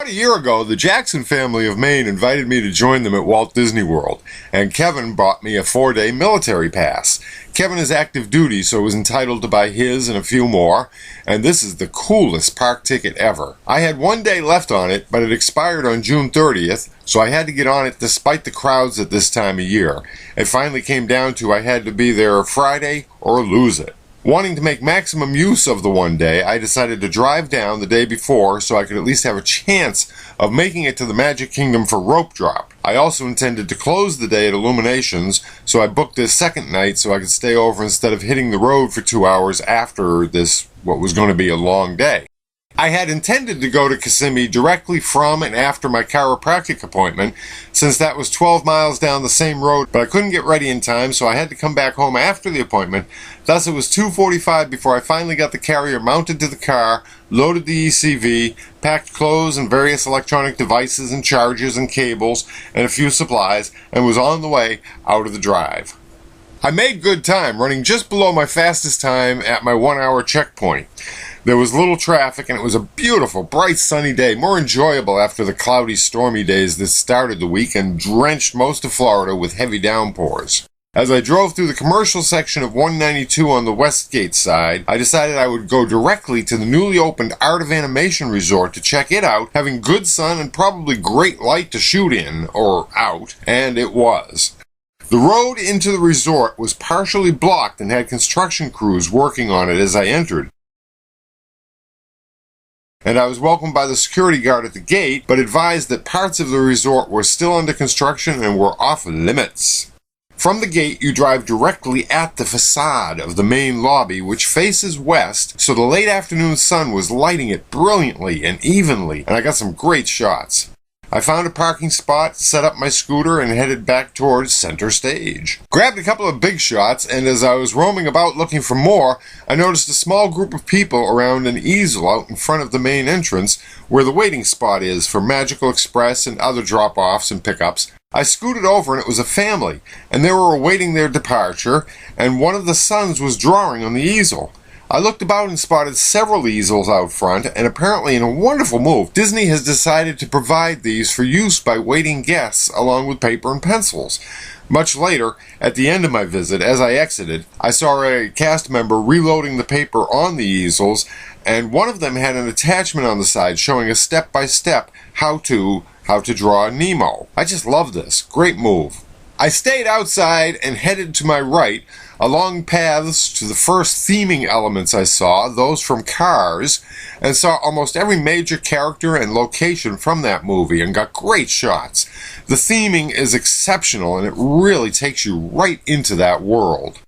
About a year ago, the Jackson family of Maine invited me to join them at Walt Disney World, and Kevin bought me a 4-day military pass. Kevin is active duty, so was entitled to buy his and a few more, and this is the coolest park ticket ever. I had 1 day left on it, but it expired on June 30th, so I had to get on it despite the crowds at this time of year. It finally came down to I had to be there Friday or lose it. Wanting to make maximum use of the 1 day, I decided to drive down the day before so I could at least have a chance of making it to the Magic Kingdom for rope drop. I also intended to close the day at Illuminations, so I booked this second night so I could stay over instead of hitting the road for 2 hours after this, what was going to be a long day. I had intended to go to Kissimmee directly from and after my chiropractic appointment, since that was 12 miles down the same road, but I couldn't get ready in time, so I had to come back home after the appointment. Thus it was 2:45 before I finally got the carrier mounted to the car, loaded the ECV, packed clothes and various electronic devices and chargers and cables and a few supplies, and was on the way out of the drive. I made good time, running just below my fastest time at my 1-hour checkpoint. There was little traffic, and it was a beautiful, bright, sunny day, more enjoyable after the cloudy, stormy days that started the week and drenched most of Florida with heavy downpours. As I drove through the commercial section of 192 on the Westgate side, I decided I would go directly to the newly opened Art of Animation Resort to check it out, having good sun and probably great light to shoot in, or out, and it was. The road into the resort was partially blocked and had construction crews working on it as I entered. And I was welcomed by the security guard at the gate, but advised that parts of the resort were still under construction and were off limits. From the gate, you drive directly at the facade of the main lobby, which faces west, so the late afternoon sun was lighting it brilliantly and evenly, and I got some great shots. I found a parking spot, set up my scooter, and headed back towards center stage. Grabbed a couple of big shots, and as I was roaming about looking for more, I noticed a small group of people around an easel out in front of the main entrance, where the waiting spot is for Magical Express and other drop-offs and pickups. I scooted over, and it was a family, and they were awaiting their departure, and one of the sons was drawing on the easel. I looked about and spotted several easels out front, and apparently in a wonderful move, Disney has decided to provide these for use by waiting guests along with paper and pencils. Much later, at the end of my visit, as I exited, I saw a cast member reloading the paper on the easels, and one of them had an attachment on the side showing a step-by-step how to draw Nemo. I just love this. Great move. I stayed outside and headed to my right, along paths to the first theming elements I saw, those from Cars, and saw almost every major character and location from that movie and got great shots. The theming is exceptional, and it really takes you right into that world.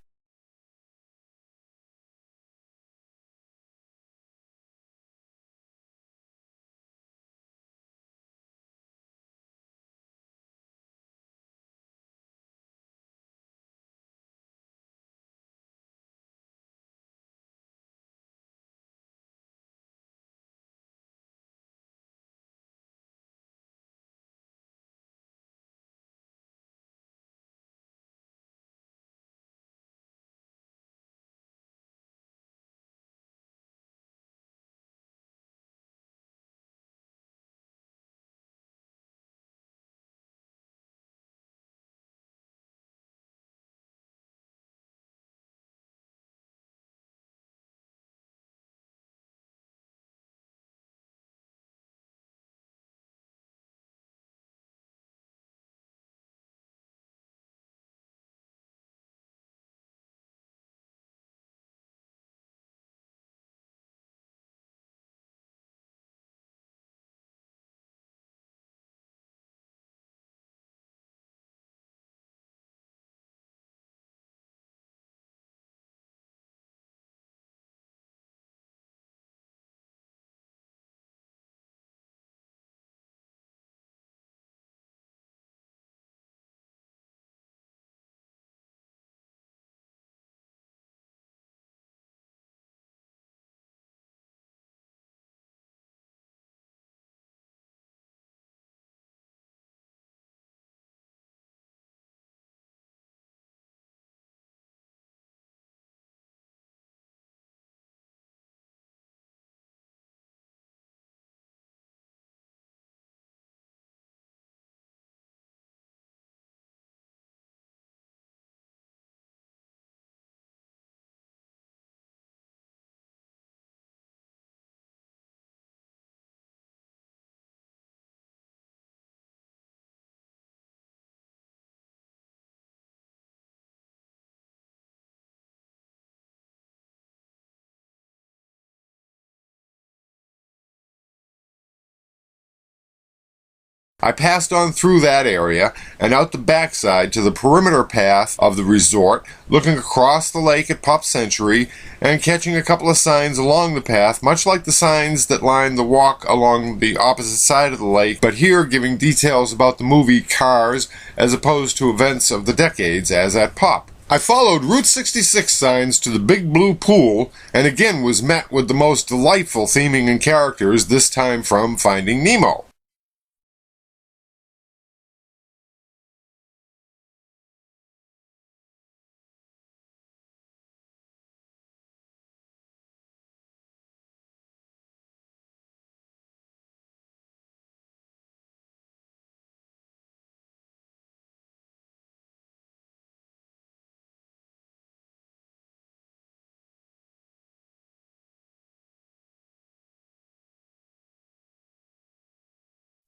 I passed on through that area and out the backside to the perimeter path of the resort, looking across the lake at Pop Century and catching a couple of signs along the path, much like the signs that line the walk along the opposite side of the lake, but here giving details about the movie Cars as opposed to events of the decades as at Pop. I followed Route 66 signs to the Big Blue Pool and again was met with the most delightful theming and characters, this time from Finding Nemo.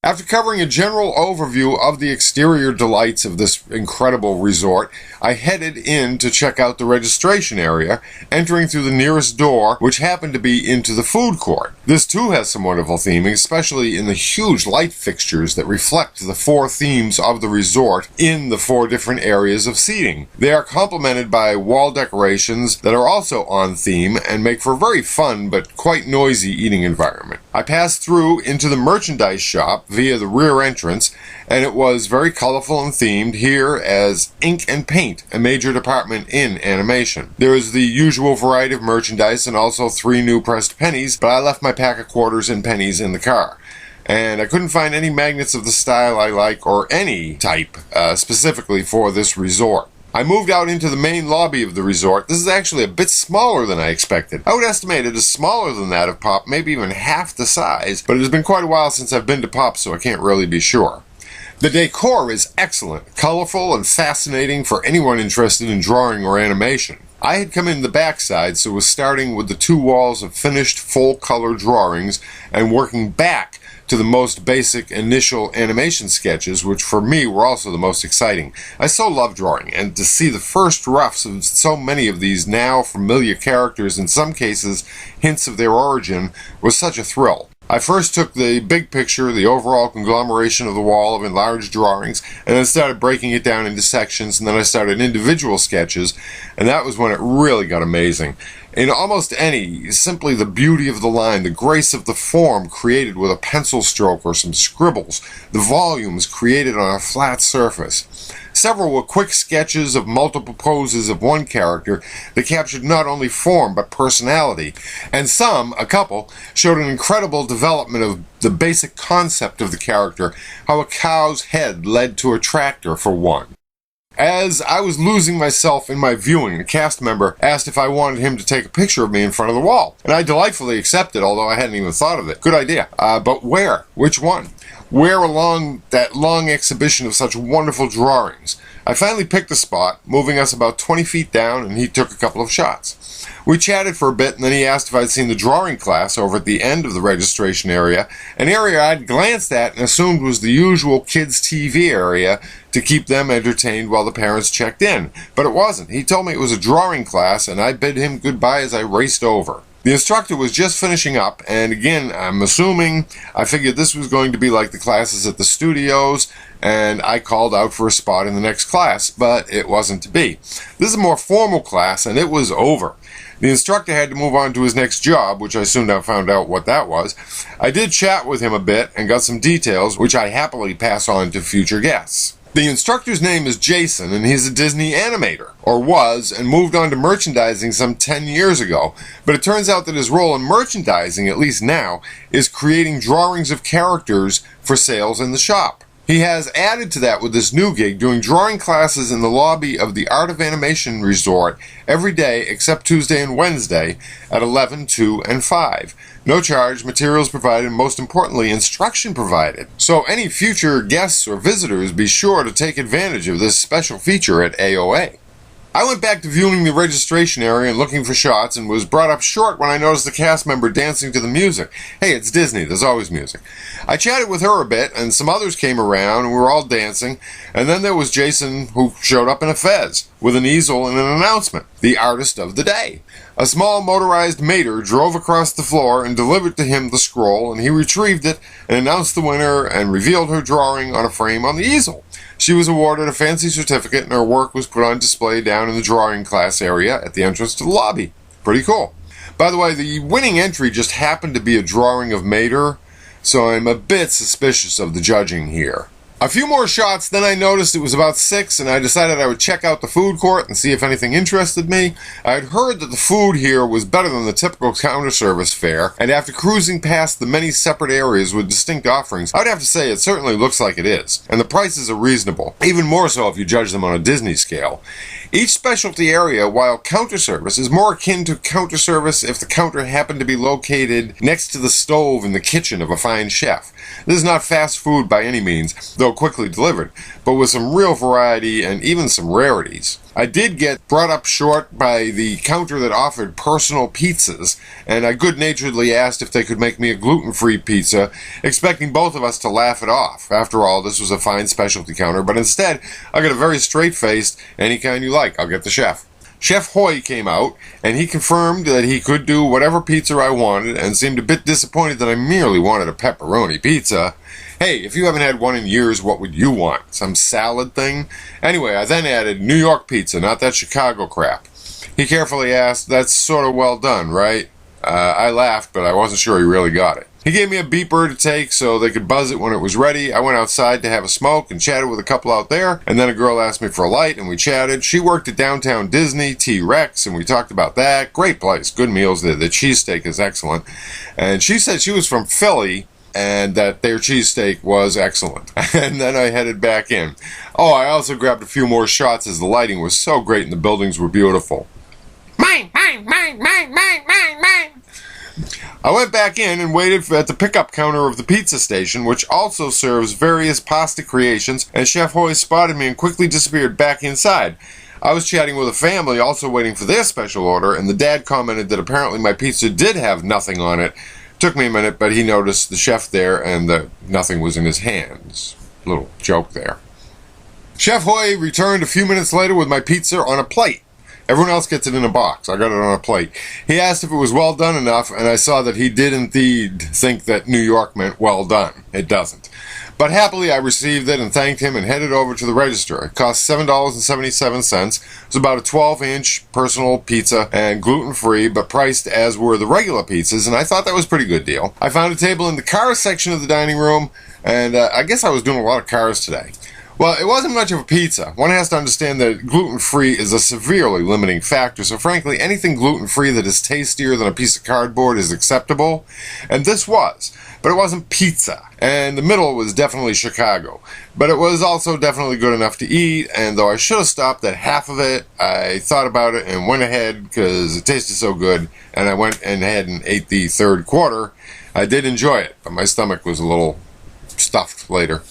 After covering a general overview of the exterior delights of this incredible resort, I headed in to check out the registration area, entering through the nearest door, which happened to be into the food court. This too has some wonderful theming, especially in the huge light fixtures that reflect the 4 themes of the resort in the 4 different areas of seating. They are complemented by wall decorations that are also on theme and make for a very fun but quite noisy eating environment. I passed through into the merchandise shop via the rear entrance, and it was very colorful and themed here as ink and paint, a major department in animation. There is the usual variety of merchandise and also 3 new pressed pennies, but I left my pack of quarters and pennies in the car. And I couldn't find any magnets of the style I like or any type specifically for this resort. I moved out into the main lobby of the resort. This is actually a bit smaller than I expected. I would estimate it is smaller than that of Pop, maybe even half the size, but it has been quite a while since I've been to Pop, so I can't really be sure. The decor is excellent, colorful, and fascinating for anyone interested in drawing or animation. I had come in the backside, so was starting with the 2 walls of finished full-color drawings and working back to the most basic initial animation sketches, which for me were also the most exciting. I so love drawing, and to see the first roughs of so many of these now familiar characters, in some cases hints of their origin, was such a thrill. I first took the big picture, the overall conglomeration of the wall of enlarged drawings, and then started breaking it down into sections, and then I started individual sketches, and that was when it really got amazing. In almost any, simply the beauty of the line, the grace of the form created with a pencil stroke or some scribbles, the volumes created on a flat surface. Several were quick sketches of multiple poses of one character that captured not only form but personality, and some, a couple, showed an incredible development of the basic concept of the character, how a cow's head led to a tractor for one. As I was losing myself in my viewing, a cast member asked if I wanted him to take a picture of me in front of the wall, and I delightfully accepted, although I hadn't even thought of it. Good idea. But where? Which one? Where along that long exhibition of such wonderful drawings? I finally picked a spot, moving us about 20 feet down, and he took a couple of shots. We chatted for a bit, and then he asked if I'd seen the drawing class over at the end of the registration area, an area I'd glanced at and assumed was the usual kids' TV area to keep them entertained while the parents checked in. But it wasn't. He told me it was a drawing class, and I bid him goodbye as I raced over. The instructor was just finishing up, and again, I figured this was going to be like the classes at the studios, and I called out for a spot in the next class, but it wasn't to be. This is a more formal class, and it was over. The instructor had to move on to his next job, which I soon found out what that was. I did chat with him a bit and got some details, which I happily pass on to future guests. The instructor's name is Jason, and he's a Disney animator, or was, and moved on to merchandising some 10 years ago. But it turns out that his role in merchandising, at least now, is creating drawings of characters for sales in the shop. He has added to that with this new gig, doing drawing classes in the lobby of the Art of Animation Resort every day except Tuesday and Wednesday at 11, 2, and 5. No charge, materials provided, and most importantly, instruction provided. So any future guests or visitors, be sure to take advantage of this special feature at AOA. I went back to viewing the registration area and looking for shots, and was brought up short when I noticed a cast member dancing to the music. Hey, it's Disney, there's always music. I chatted with her a bit, and some others came around, and we were all dancing, and then there was Jason, who showed up in a fez, with an easel and an announcement, the artist of the day. A small motorized mater drove across the floor and delivered to him the scroll, and he retrieved it and announced the winner and revealed her drawing on a frame on the easel. She was awarded a fancy certificate, and her work was put on display down in the drawing class area at the entrance to the lobby. Pretty cool. By the way, the winning entry just happened to be a drawing of Mater, so I'm a bit suspicious of the judging here. A few more shots, then I noticed it was about 6, and I decided I would check out the food court and see if anything interested me. I had heard that the food here was better than the typical counter service fare, and after cruising past the many separate areas with distinct offerings, I would have to say it certainly looks like it is, and the prices are reasonable, even more so if you judge them on a Disney scale. Each specialty area, while counter service, is more akin to counter service if the counter happened to be located next to the stove in the kitchen of a fine chef. This is not fast food by any means, though quickly delivered, but with some real variety and even some rarities. I did get brought up short by the counter that offered personal pizzas, and I good-naturedly asked if they could make me a gluten-free pizza, expecting both of us to laugh it off. After all, this was a fine specialty counter, but instead, I got a very straight-faced, any kind you like, I'll get the chef. Chef Hoy came out, and he confirmed that he could do whatever pizza I wanted, and seemed a bit disappointed that I merely wanted a pepperoni pizza. Hey, if you haven't had one in years, what would you want? Some salad thing? Anyway, I then added New York pizza, not that Chicago crap. He carefully asked, "That's sort of well done, right?" I laughed, but I wasn't sure he really got it. He gave me a beeper to take so they could buzz it when it was ready. I went outside to have a smoke and chatted with a couple out there, and then a girl asked me for a light, and we chatted. She worked at Downtown Disney, T-Rex, and we talked about that. Great place, good meals there. The cheesesteak is excellent. And she said she was from Philly, and that their cheesesteak was excellent. And then I headed back in. Oh, I also grabbed a few more shots as the lighting was so great and the buildings were beautiful. Mine, mine, mine, mine, mine, mine, mine. I went back in and waited at the pickup counter of the pizza station, which also serves various pasta creations, and Chef Hoy spotted me and quickly disappeared back inside. I was chatting with a family also waiting for their special order, and the dad commented that apparently my pizza did have nothing on it. Took me a minute, but he noticed the chef there and that nothing was in his hands. Little joke there. Chef Hoy returned a few minutes later with my pizza on a plate. Everyone else gets it in a box. I got it on a plate. He asked if it was well done enough, and I saw that he did indeed think that New York meant well done. It doesn't. But happily, I received it and thanked him and headed over to the register. It cost $7.77. It was about a 12-inch personal pizza and gluten-free, but priced as were the regular pizzas, and I thought that was a pretty good deal. I found a table in the car section of the dining room, and I guess I was doing a lot of cars today. Well, it wasn't much of a pizza. One has to understand that gluten-free is a severely limiting factor, so frankly, anything gluten-free that is tastier than a piece of cardboard is acceptable, and this was. But it wasn't pizza, and the middle was definitely Chicago. But it was also definitely good enough to eat, and though I should have stopped at half of it, I thought about it and went ahead because it tasted so good, and I went ahead and ate the third quarter. I did enjoy it, but my stomach was a little stuffed later.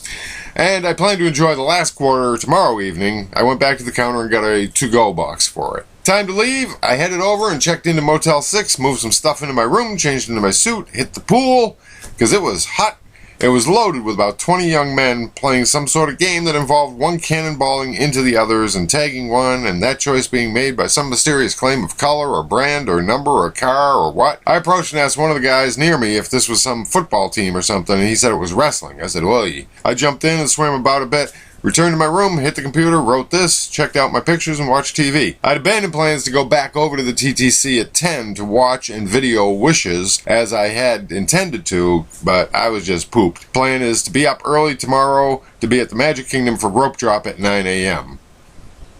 And I plan to enjoy the last quarter tomorrow evening. I went back to the counter and got a to-go box for it. Time to leave. I headed over and checked into Motel 6, moved some stuff into my room, changed into my suit, hit the pool, because it was hot. It was loaded with about 20 young men playing some sort of game that involved one cannonballing into the others and tagging one, and that choice being made by some mysterious claim of color or brand or number or car or what. I approached and asked one of the guys near me if this was some football team or something, and he said it was wrestling. I said, "Oy." I jumped in and swam about a bit, returned to my room, hit the computer, wrote this, checked out my pictures, and watched TV. I'd abandoned plans to go back over to the TTC at 10 to watch and video Wishes, as I had intended to, but I was just pooped. Plan is to be up early tomorrow to be at the Magic Kingdom for rope drop at 9 a.m.